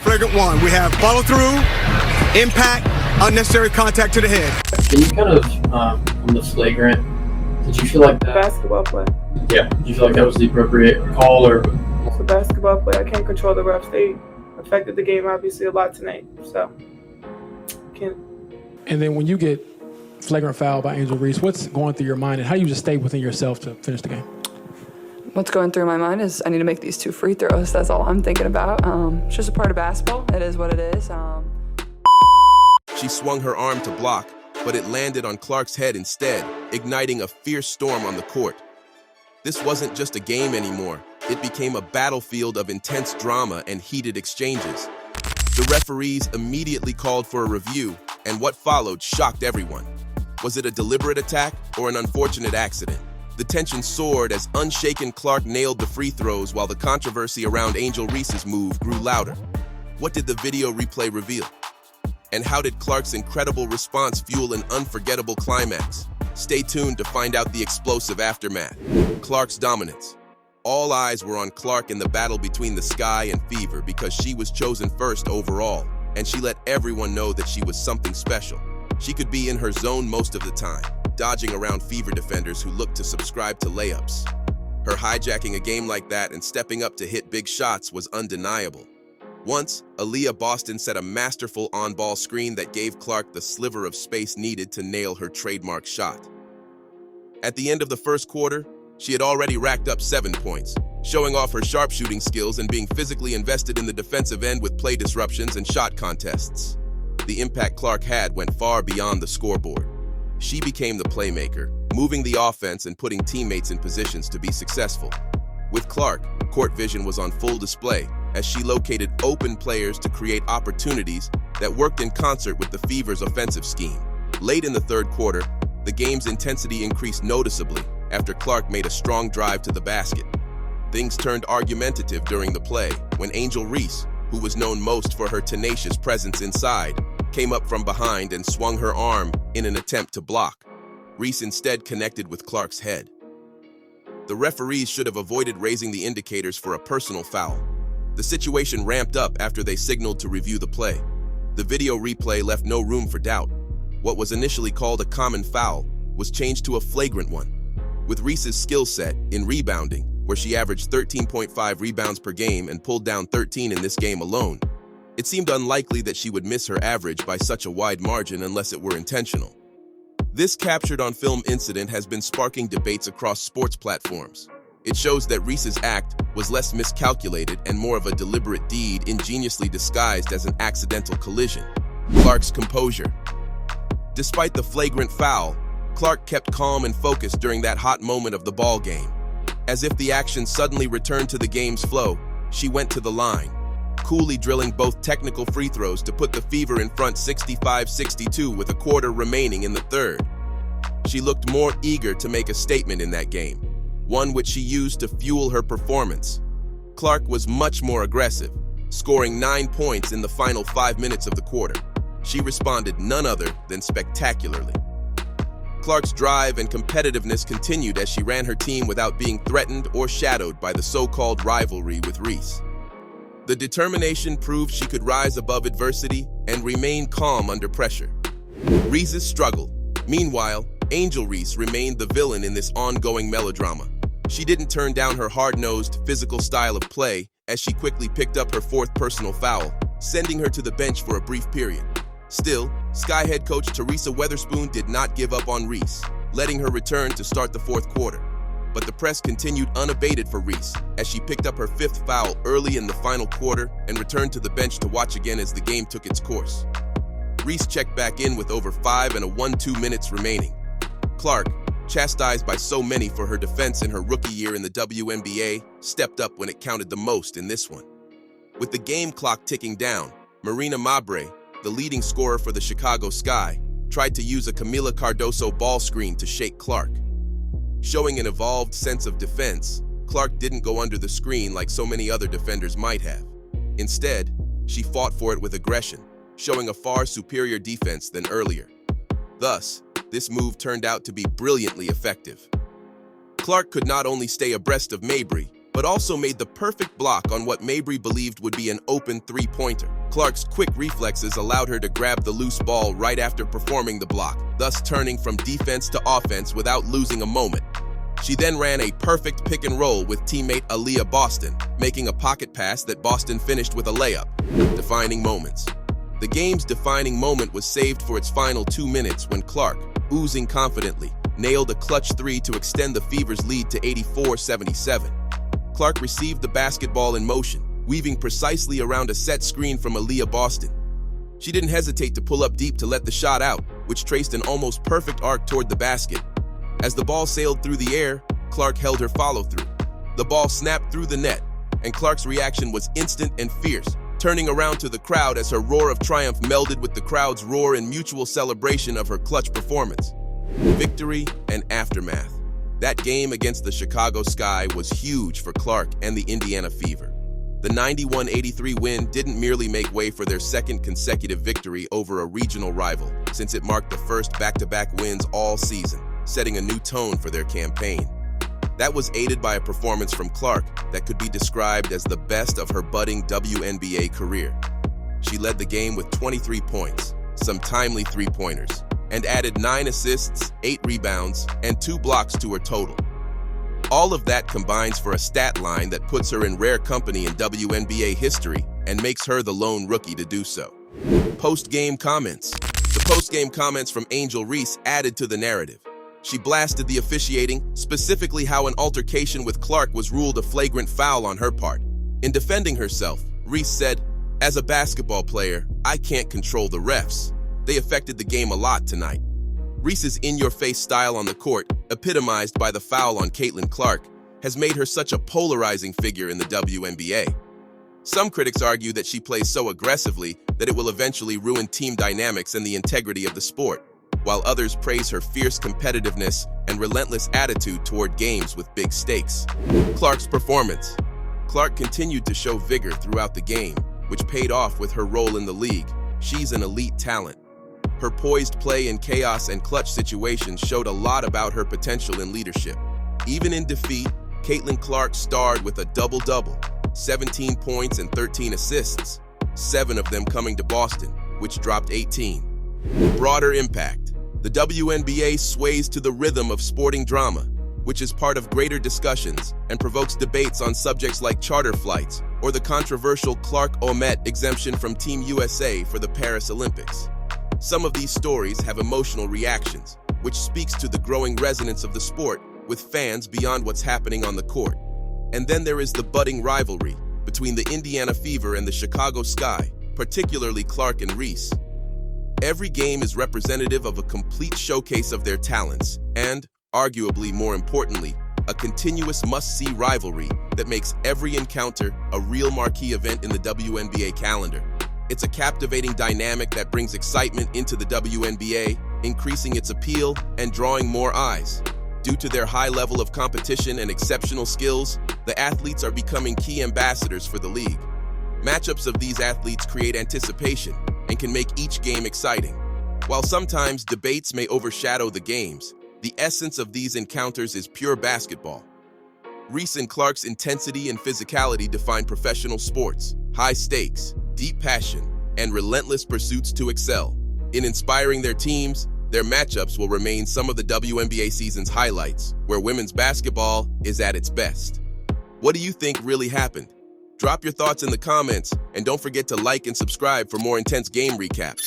Flagrant one, we have follow through, impact, unnecessary contact to the head. Can you kind of, on the flagrant, did you feel like that? Basketball play. Yeah. Did you feel like that was the appropriate call, or? It's a basketball play. I can't control the refs. They affected the game obviously a lot tonight, so can't. And then when you get flagrant foul by Angel Reese, what's going through your mind and how do you just stay within yourself to finish the game? What's going through my mind is I need to make these 2 free throws. That's all I'm thinking about. It's just a part of basketball. It is what it is. She swung her arm to block, but it landed on Clark's head instead, igniting a fierce storm on the court. This wasn't just a game anymore. It became a battlefield of intense drama and heated exchanges. The referees immediately called for a review, and what followed shocked everyone. Was it a deliberate attack or an unfortunate accident? The tension soared as unshaken Clark nailed the free throws while the controversy around Angel Reese's move grew louder. What did the video replay reveal? And how did Clark's incredible response fuel an unforgettable climax? Stay tuned to find out the explosive aftermath. Clark's dominance. All eyes were on Clark in the battle between the Sky and Fever because she was chosen first overall, and she let everyone know that she was something special. She could be in her zone most of the time, dodging around Fever defenders who looked to subscribe to layups. Her hijacking a game like that and stepping up to hit big shots was undeniable. Once, Aaliyah Boston set a masterful on-ball screen that gave Clark the sliver of space needed to nail her trademark shot. At the end of the first quarter, she had already racked up 7 points, showing off her sharpshooting skills and being physically invested in the defensive end with play disruptions and shot contests. The impact Clark had went far beyond the scoreboard. She became the playmaker, moving the offense and putting teammates in positions to be successful. With Clark, court vision was on full display as she located open players to create opportunities that worked in concert with the Fever's offensive scheme. Late in the third quarter, the game's intensity increased noticeably after Clark made a strong drive to the basket. Things turned argumentative during the play when Angel Reese, who was known most for her tenacious presence inside, came up from behind and swung her arm in an attempt to block. Reese instead connected with Clark's head. The referees should have avoided raising the indicators for a personal foul. The situation ramped up after they signaled to review the play. The video replay left no room for doubt. What was initially called a common foul was changed to a flagrant one. With Reese's skill set in rebounding, where she averaged 13.5 rebounds per game and pulled down 13 in this game alone, it seemed unlikely that she would miss her average by such a wide margin unless it were intentional. This captured-on-film incident has been sparking debates across sports platforms. It shows that Reese's act was less miscalculated and more of a deliberate deed ingeniously disguised as an accidental collision. Clark's composure. Despite the flagrant foul, Clark kept calm and focused during that hot moment of the ball game. As if the action suddenly returned to the game's flow, she went to the line, coolly drilling both technical free throws to put the Fever in front 65-62 with a quarter remaining in the third. She looked more eager to make a statement in that game, one which she used to fuel her performance. Clark was much more aggressive, scoring 9 points in the final 5 minutes of the quarter. She responded none other than spectacularly. Clark's drive and competitiveness continued as she ran her team without being threatened or shadowed by the so-called rivalry with Reese. The determination proved she could rise above adversity and remain calm under pressure. Reese's struggle. Meanwhile, Angel Reese remained the villain in this ongoing melodrama. She didn't turn down her hard-nosed, physical style of play as she quickly picked up her 4th personal foul, sending her to the bench for a brief period. Still, Sky head coach Teresa Weatherspoon did not give up on Reese, letting her return to start the 4th quarter. But the press continued unabated for Reese as she picked up her 5th foul early in the final quarter and returned to the bench to watch again as the game took its course. Reese checked back in with over 5 and a 1-2 minutes remaining. Clark, chastised by so many for her defense in her rookie year in the WNBA, stepped up when it counted the most in this one. With the game clock ticking down, Marina Mabre, the leading scorer for the Chicago Sky, tried to use a Camila Cardoso ball screen to shake Clark. Showing an evolved sense of defense, Clark didn't go under the screen like so many other defenders might have. Instead, she fought for it with aggression, showing a far superior defense than earlier. Thus, this move turned out to be brilliantly effective. Clark could not only stay abreast of Mabry, but also made the perfect block on what Mabry believed would be an open three-pointer. Clark's quick reflexes allowed her to grab the loose ball right after performing the block, thus turning from defense to offense without losing a moment. She then ran a perfect pick and roll with teammate Aaliyah Boston, making a pocket pass that Boston finished with a layup. Defining moments. The game's defining moment was saved for its final 2 minutes when Clark, oozing confidently, nailed a clutch three to extend the Fever's lead to 84-77. Clark received the basketball in motion, weaving precisely around a set screen from Aaliyah Boston. She didn't hesitate to pull up deep to let the shot out, which traced an almost perfect arc toward the basket. As the ball sailed through the air, Clark held her follow-through. The ball snapped through the net, and Clark's reaction was instant and fierce, turning around to the crowd as her roar of triumph melded with the crowd's roar in mutual celebration of her clutch performance. Victory and aftermath. That game against the Chicago Sky was huge for Clark and the Indiana Fever. The 91-83 win didn't merely make way for their second consecutive victory over a regional rival, since it marked the first back-to-back wins all season, setting a new tone for their campaign. That was aided by a performance from Clark that could be described as the best of her budding WNBA career. She led the game with 23 points, some timely three-pointers, and added 9 assists, 8 rebounds, and 2 blocks to her total. All of that combines for a stat line that puts her in rare company in WNBA history and makes her the lone rookie to do so. Post-game comments. The post-game comments from Angel Reese added to the narrative. She blasted the officiating, specifically how an altercation with Clark was ruled a flagrant foul on her part. In defending herself, Reese said, "As a basketball player, I can't control the refs. They affected the game a lot tonight." Reese's in-your-face style on the court, epitomized by the foul on Caitlin Clark, has made her such a polarizing figure in the WNBA. Some critics argue that she plays so aggressively that it will eventually ruin team dynamics and the integrity of the sport, while others praise her fierce competitiveness and relentless attitude toward games with big stakes. Clark's performance. Clark continued to show vigor throughout the game, which paid off with her role in the league. She's an elite talent. Her poised play in chaos and clutch situations showed a lot about her potential in leadership. Even in defeat, Caitlin Clark starred with a double-double, 17 points and 13 assists, 7 of them coming to Boston, which dropped 18. Broader impact. The WNBA sways to the rhythm of sporting drama, which is part of greater discussions and provokes debates on subjects like charter flights or the controversial Clark-Omet exemption from Team USA for the Paris Olympics. Some of these stories have emotional reactions, which speaks to the growing resonance of the sport with fans beyond what's happening on the court. And then there is the budding rivalry between the Indiana Fever and the Chicago Sky, particularly Clark and Reese. Every game is representative of a complete showcase of their talents and, arguably more importantly, a continuous must-see rivalry that makes every encounter a real marquee event in the WNBA calendar. It's a captivating dynamic that brings excitement into the WNBA, increasing its appeal and drawing more eyes. Due to their high level of competition and exceptional skills, the athletes are becoming key ambassadors for the league. Matchups of these athletes create anticipation and can make each game exciting. While sometimes debates may overshadow the games, the essence of these encounters is pure basketball. Reese and Clark's intensity and physicality define professional sports, high stakes, deep passion, and relentless pursuits to excel. In inspiring their teams, their matchups will remain some of the WNBA season's highlights, where women's basketball is at its best. What do you think really happened? Drop your thoughts in the comments, and don't forget to like and subscribe for more intense game recaps.